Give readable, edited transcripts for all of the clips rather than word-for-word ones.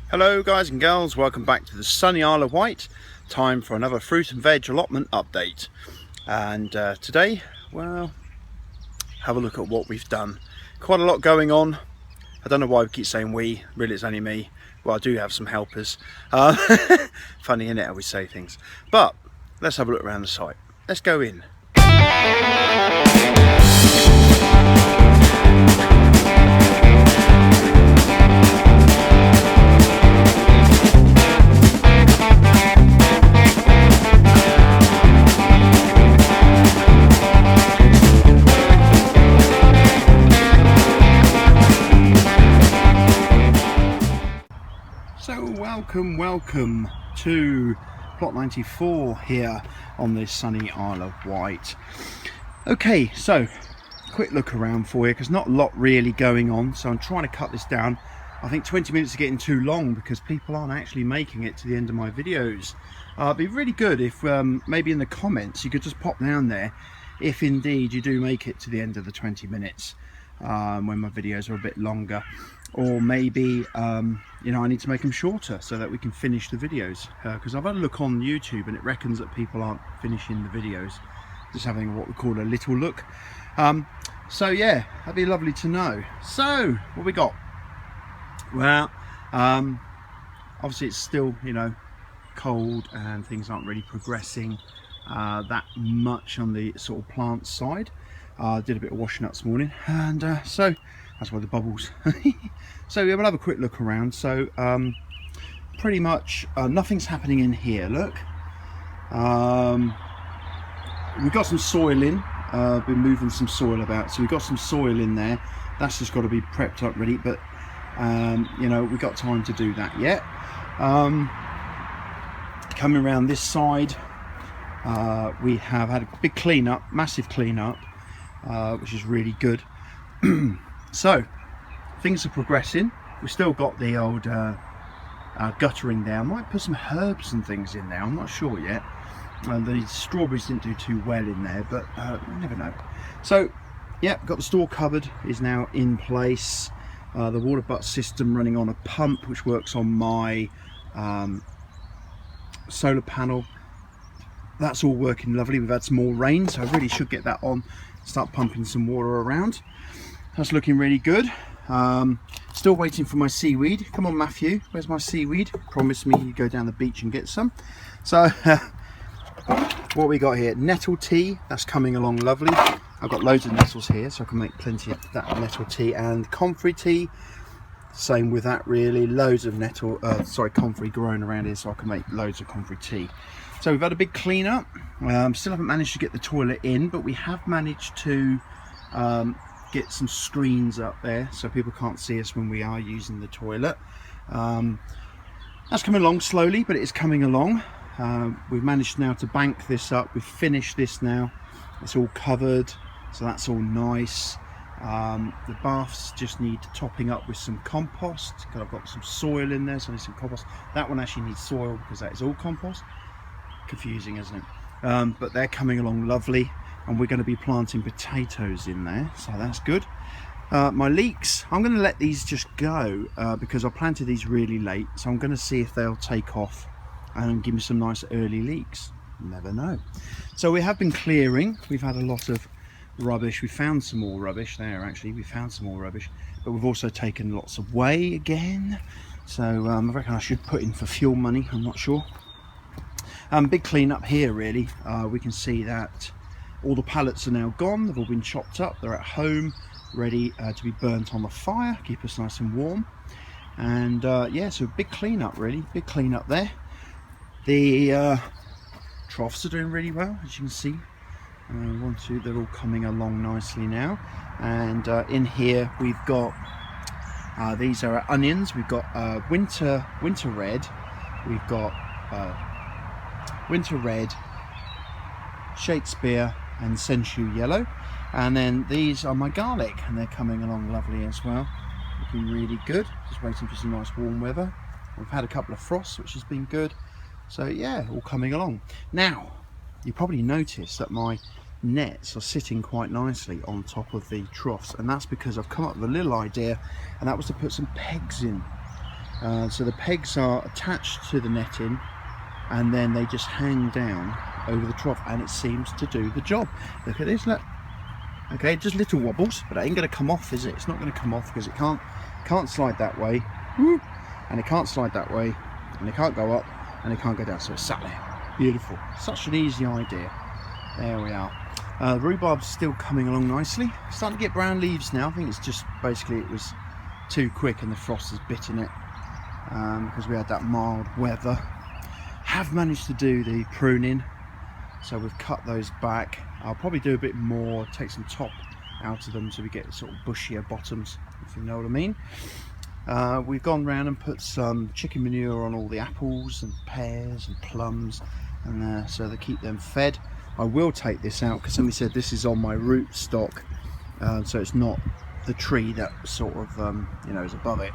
Hello guys and girls, welcome back to the sunny Isle of Wight. Time for another fruit and veg allotment update. And today, well, have a look at what we've done. Quite a lot going on. I don't know why we keep saying we, really it's only me. Well, I do have some helpers. Funny isn't it how we say things. But let's have a look around the site. Let's go in. So welcome to plot 94 here on this sunny Isle of Wight. Okay, so quick look around for you because not a lot really going on, so I'm trying to cut this down. I think 20 minutes is getting too long because people aren't actually making it to the end of my videos. It'd be really good if maybe in the comments you could just pop down there if indeed you do make it to the end of the 20 minutes when my videos are a bit longer, or maybe you know, I need to make them shorter so that we can finish the videos, because I've had a look on YouTube and it reckons that people aren't finishing the videos, just having what we call a little look. So yeah, that'd be lovely to know. So what we got? Well, obviously it's still, you know, cold and things aren't really progressing that much on the sort of plant side. Did a bit of washing up this morning, and so that's why the bubbles. So yeah, we'll have a quick look around. So pretty much nothing's happening in here. Look, we've got some soil in. Been moving some soil about, so we've got some soil in there. That's just got to be prepped up ready, but you know, we've got time to do that yet. Coming around this side, we have had a big clean-up, massive clean-up, which is really good. So things are progressing. We've still got the old guttering down. Might put some herbs and things in there, I'm not sure yet. The strawberries didn't do too well in there, but you never know. So yeah, got the store cupboard is now in place. The water butt system running on a pump which works on my solar panel. That's all working lovely. We've had some more rain, so I really should get that on, start pumping some water around. That's looking really good. Still waiting for my seaweed. Come on Matthew, where's my seaweed? Promise me you go down the beach and get some. So what we got here, nettle tea, that's coming along lovely. I've got loads of nettles here, so I can make plenty of that nettle tea, and comfrey tea, same with that really. Loads of comfrey growing around here, so I can make loads of comfrey tea. So we've had a big clean up. Still haven't managed to get the toilet in, but we have managed to get some screens up there so people can't see us when we are using the toilet. That's coming along slowly, but it is coming along. We've managed now to bank this up. We've finished this now. It's all covered, so that's all nice. The baths just need topping up with some compost, because I've got some soil in there, so I need some compost. That one actually needs soil because that is all compost. Confusing, isn't it? But they're coming along lovely, and we're going to be planting potatoes in there, so that's good. My leeks, I'm going to let these just go because I planted these really late, so I'm going to see if they'll take off and give me some nice early leeks. Never know. So we have been clearing. We've had a lot of rubbish. We found some more rubbish there, actually. We found some more rubbish, but we've also taken lots away again. So I reckon I should put in for fuel money, I'm not sure. Big clean up here really. We can see that all the pallets are now gone. They've all been chopped up. They're at home, ready to be burnt on the fire, keep us nice and warm. And yeah, so big clean up really, big clean up there. The troughs are doing really well, as you can see. They're all coming along nicely now. And in here we've got these are our onions. We've got winter red. We've got winter red, Shakespeare, and Sensu yellow. And then these are my garlic, and they're coming along lovely as well. Looking really good. Just waiting for some nice warm weather. We've had a couple of frosts, which has been good. So yeah, all coming along. Now, you probably noticed that my nets are sitting quite nicely on top of the troughs, and that's because I've come up with a little idea, and that was to put some pegs in. So the pegs are attached to the netting, and then they just hang down over the trough, and it seems to do the job. Look at this, look. Okay, just little wobbles, but it ain't going to come off, is it? It's not going to come off because it can't slide that way, and it can't slide that way, and it can't go up, and it can't go down. So it's sat there. Beautiful. Such an easy idea. There we are. The rhubarb's still coming along nicely. Starting to get brown leaves now. I think it's just basically it was too quick and the frost has bitten it because we had that mild weather. Have managed to do the pruning, so we've cut those back. I'll probably do a bit more, take some top out of them so we get sort of bushier bottoms, if you know what I mean. We've gone round and put some chicken manure on all the apples and pears and plums, and so they keep them fed. I will take this out because somebody said this is on my root stock, so it's not the tree that sort of you know, is above it,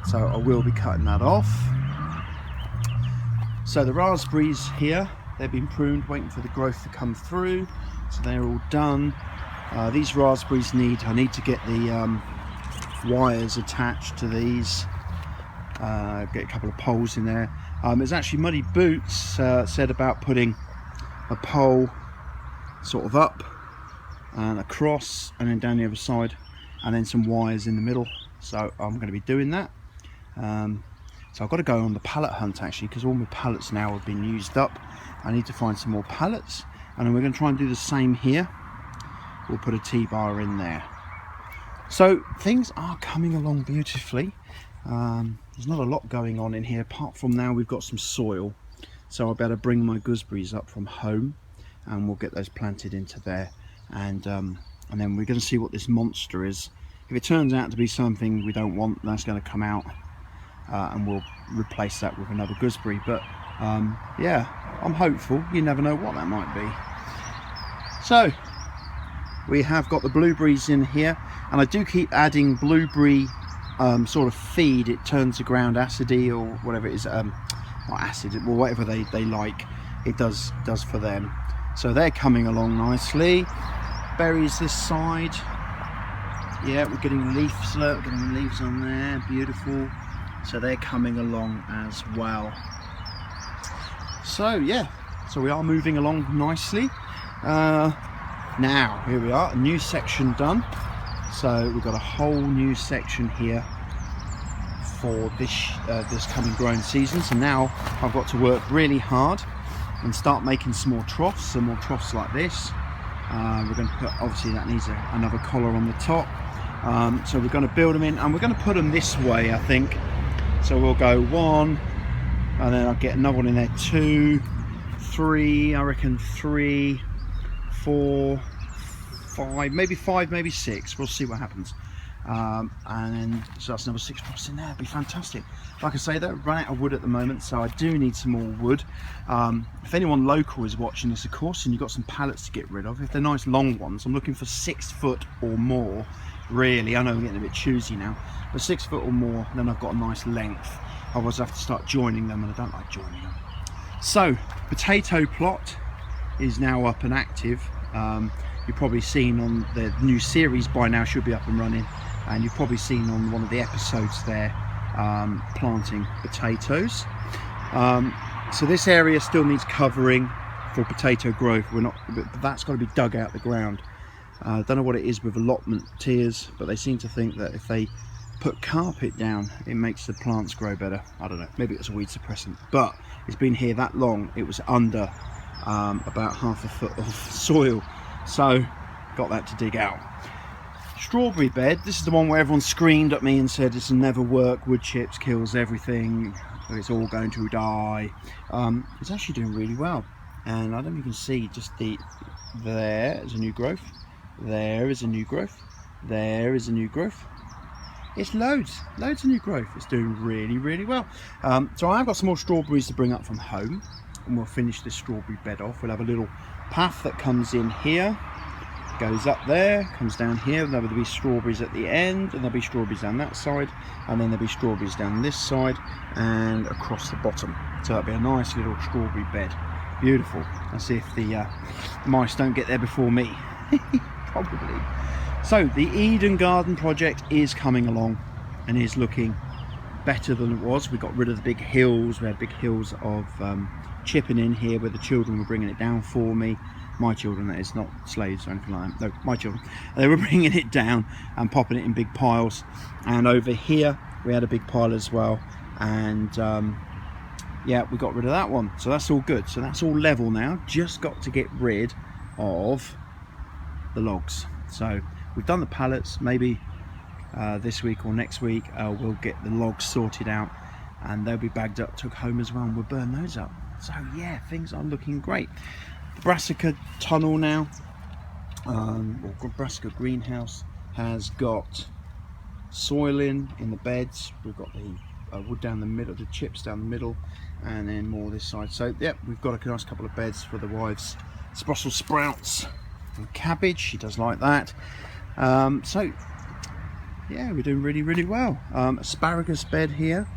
so I will be cutting that off. So the raspberries here, they've been pruned, waiting for the growth to come through, so they're all done. These raspberries I need to get the wires attached to these, get a couple of poles in there. There's actually Muddy Boots said about putting a pole sort of up and across and then down the other side, and then some wires in the middle, so I'm going to be doing that. So I've got to go on the pallet hunt actually, because all my pallets now have been used up. I need to find some more pallets, and then we're going to try and do the same here. We'll put a T-bar in there. So things are coming along beautifully. There's not a lot going on in here apart from now we've got some soil, so I better bring my gooseberries up from home and we'll get those planted into there, and then we're going to see what this monster is. If it turns out to be something we don't want, that's going to come out, and we'll replace that with another gooseberry. But yeah, I'm hopeful. You never know what that might be. So we have got the blueberries in here, and I do keep adding blueberry sort of feed. It turns the ground acidy or whatever it is, not acid, well, whatever they like, it does for them. So they're coming along nicely. Berries this side, yeah, we're getting leaves, look, we're getting leaves on there, beautiful. So they're coming along as well. So yeah, so we are moving along nicely. Now here we are, a new section done. So we've got a whole new section here for this coming growing season. So now I've got to work really hard and start making some more troughs like this. We're going to put, obviously that needs another collar on the top, so we're going to build them in, and we're going to put them this way, I think. So we'll go 1, and then I'll get another one in there, 2, 3, I reckon 3, 4, 5, maybe 6. We'll see what happens. And then so that's another 6 troughs in there. It'd be fantastic. Like I say, they've run out of wood at the moment, so I do need some more wood. If anyone local is watching this, of course, and you've got some pallets to get rid of, if they're nice long ones, I'm looking for 6 foot or more, really. I know I'm getting a bit choosy now, but 6 foot or more, then I've got a nice length. Otherwise I have to start joining them, and I don't like joining them. So potato plot is now up and active. You've probably seen on the new series by now, should be up and running, and you've probably seen on one of the episodes there, planting potatoes. So this area still needs covering for potato growth. That's got to be dug out the ground. I don't know what it is with allotment tiers, but they seem to think that if they put carpet down, it makes the plants grow better. I don't know, maybe it's a weed suppressant, but it's been here that long, it was under about half a foot of soil, so got that to dig out. Strawberry bed, this is the one where everyone screamed at me and said this will never work, wood chips kills everything, it's all going to die. It's actually doing really well, and I don't know if you can see, just there is a new growth, there is a new growth, there is a new growth. It's loads of new growth. It's doing really well. So I've got some more strawberries to bring up from home, and we'll finish this strawberry bed off. We'll have a little path that comes in here, goes up there, comes down here, and there'll be strawberries at the end, and there'll be strawberries down that side, and then there'll be strawberries down this side and across the bottom. So that'll be a nice little strawberry bed. Beautiful. Let's see if the mice don't get there before me. Probably. So the Eden Garden project is coming along and is looking better than it was. We got rid of the big hills. We had big hills of chipping in here where the children were bringing it down for me. My children, that is, not slaves or anything like that. No, my children. They were bringing it down and popping it in big piles. And over here we had a big pile as well, and yeah, we got rid of that one, so that's all good. So that's all level now. Just got to get rid of the logs. So we've done the pallets. Maybe this week or next week we'll get the logs sorted out, and they'll be bagged up, took home as well, and we'll burn those up. So yeah, things are looking great. The Brassica tunnel now, or Brassica greenhouse, has got soil in the beds. We've got the wood down the middle, the chips down the middle, and then more this side. So yeah, we've got a nice couple of beds for the wife's Brussels sprouts and cabbage. She does like that. So yeah, we're doing really well. Asparagus bed here,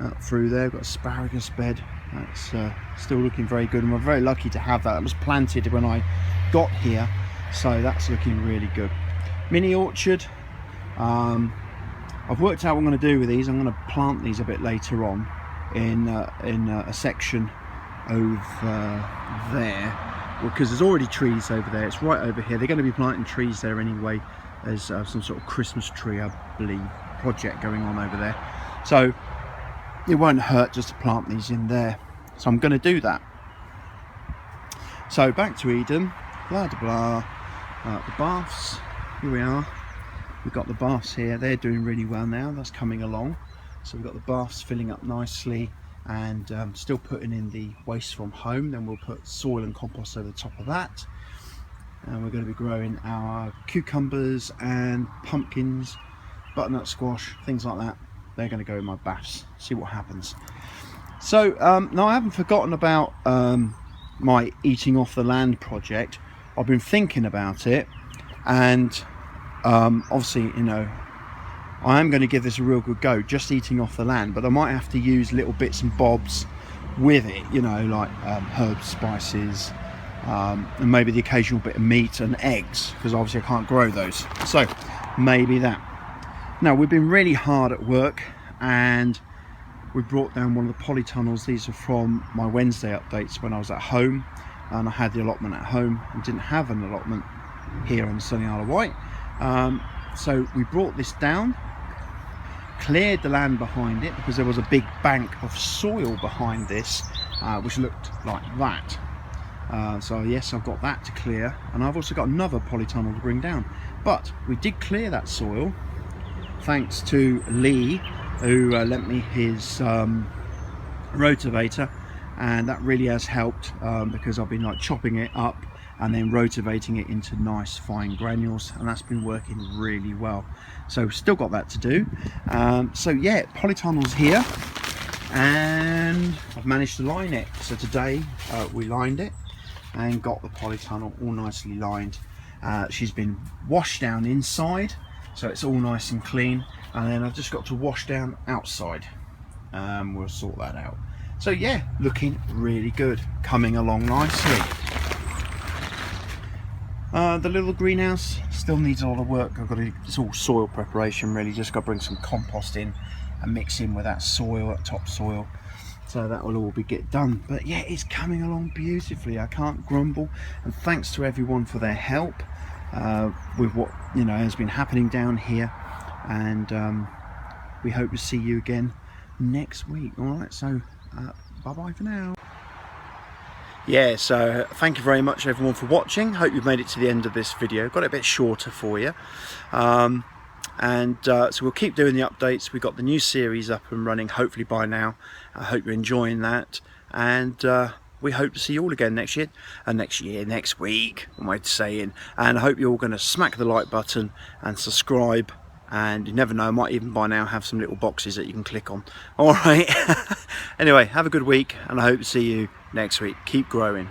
up through there. We've got asparagus bed. That's still looking very good, and we're very lucky to have that. It was planted when I got here, so that's looking really good. Mini orchard. I've worked out what I'm going to do with these. I'm going to plant these a bit later on in a section over there, because there's already trees over there. It's right over here. They're going to be planting trees there anyway. There's some sort of Christmas tree, I believe, project going on over there, so it won't hurt just to plant these in there. So I'm going to do that. So back to Eden, blah blah blah. The baths, here we are. We've got the baths here. They're doing really well now. That's coming along. So we've got the baths filling up nicely, and still putting in the waste from home. Then we'll put soil and compost over the top of that, and we're going to be growing our cucumbers and pumpkins, butternut squash, things like that. They're going to go in my baths. See what happens. So now I haven't forgotten about my eating off the land project. I've been thinking about it, and obviously, you know, I am going to give this a real good go, just eating off the land, but I might have to use little bits and bobs with it, you know, like herbs, spices, and maybe the occasional bit of meat and eggs, because obviously I can't grow those. So maybe that. Now, we've been really hard at work, and we brought down one of the polytunnels. These are from my Wednesday updates when I was at home, and I had the allotment at home and didn't have an allotment here on the sunny Isle of Wight. So we brought this down, cleared the land behind it, because there was a big bank of soil behind this, which looked like that. So yes, I've got that to clear, and I've also got another polytunnel to bring down. But we did clear that soil thanks to Lee, who lent me his rotavator, and that really has helped, because I've been like chopping it up and then rotavating it into nice fine granules, and that's been working really well. So still got that to do. So yeah, polytunnel's here, and I've managed to line it. So today we lined it and got the polytunnel all nicely lined. She's been washed down inside, so it's all nice and clean, and then I've just got to wash down outside. We'll sort that out. So yeah, looking really good, coming along nicely. The little greenhouse still needs a lot of work. It's all soil preparation really, just got to bring some compost in and mix in with that soil, that topsoil, so that will all be get done. But yeah, it's coming along beautifully. I can't grumble, and thanks to everyone for their help with what, you know, has been happening down here, and we hope to see you again next week. All right, so bye bye for now. Yeah, so thank you very much everyone for watching. Hope you've made it to the end of this video. Got it a bit shorter for you, so we'll keep doing the updates. We've got the new series up and running hopefully by now. I hope you're enjoying that, and we hope to see you all again next week, what am I saying? And I hope you're all going to smack the like button and subscribe, and you never know, I might even by now have some little boxes that you can click on. All right. Anyway, have a good week, and I hope to see you next week. Keep growing.